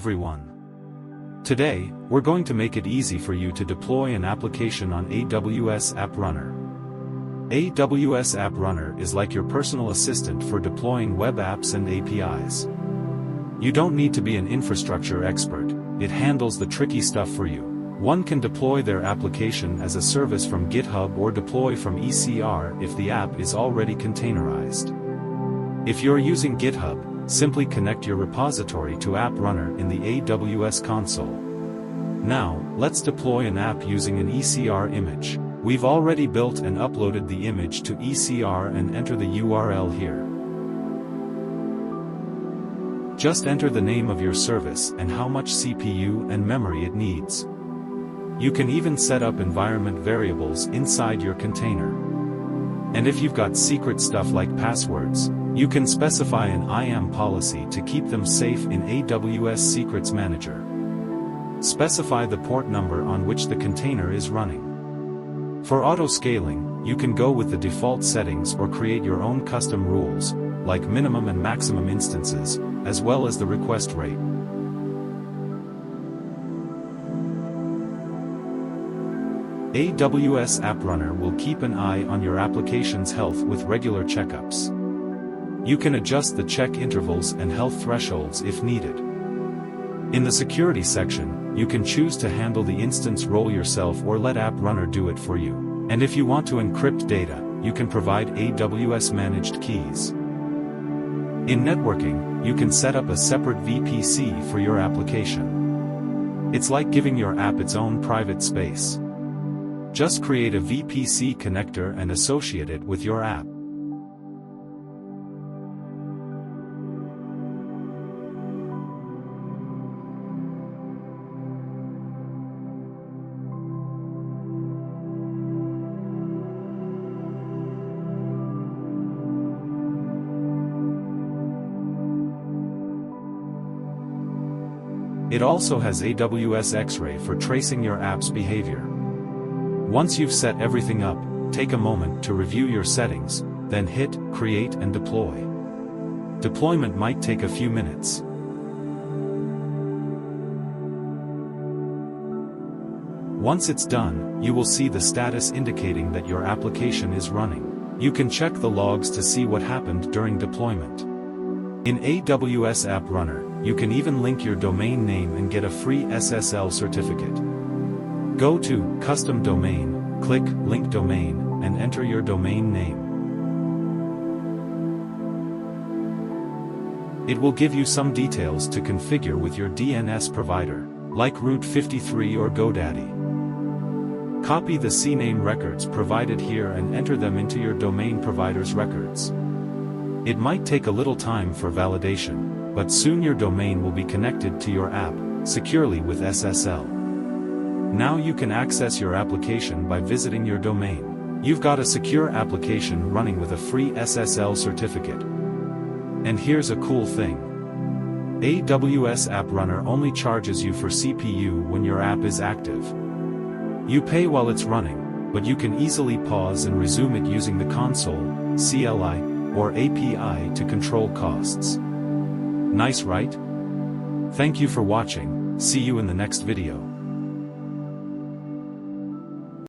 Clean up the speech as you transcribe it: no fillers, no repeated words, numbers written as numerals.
everyone. Today, we're going to make it easy for you to deploy an application on AWS App Runner. AWS App Runner is like your personal assistant for deploying web apps and APIs. You don't need to be an infrastructure expert, it handles the tricky stuff for you. One can deploy their application as a service from GitHub or deploy from ECR if the app is already containerized. If you're using GitHub, simply connect your repository to App Runner in the AWS console. Now, let's deploy an app using an ECR image. We've already built and uploaded the image to ECR and enter the URL here. Just enter the name of your service and how much CPU and memory it needs. You can even set up environment variables inside your container. And if you've got secret stuff like passwords, you can specify an IAM policy to keep them safe in AWS Secrets Manager. Specify the port number on which the container is running. For auto-scaling, you can go with the default settings or create your own custom rules, like minimum and maximum instances, as well as the request rate. AWS App Runner will keep an eye on your application's health with regular checkups. You can adjust the check intervals and health thresholds if needed. In the security section, you can choose to handle the instance role yourself or let App Runner do it for you. And if you want to encrypt data, you can provide AWS managed keys. In networking, you can set up a separate VPC for your application. It's like giving your app its own private space. Just create a VPC connector and associate it with your app. It also has AWS X-Ray for tracing your app's behavior. Once you've set everything up, take a moment to review your settings, then hit Create and Deploy. Deployment might take a few minutes. Once it's done, you will see the status indicating that your application is running. You can check the logs to see what happened during deployment. In AWS App Runner, you can even link your domain name and get a free SSL certificate. Go to Custom Domain, click Link Domain, and enter your domain name. It will give you some details to configure with your DNS provider, like Route 53 or GoDaddy. Copy the CNAME records provided here and enter them into your domain provider's records. It might take a little time for validation, but soon your domain will be connected to your app, securely with SSL. Now you can access your application by visiting your domain. You've got a secure application running with a free SSL certificate. And here's a cool thing. AWS App Runner only charges you for CPU when your app is active. You pay while it's running, but you can easily pause and resume it using the console, CLI, or API to control costs. Nice, right? Thank you for watching, see you in the next video.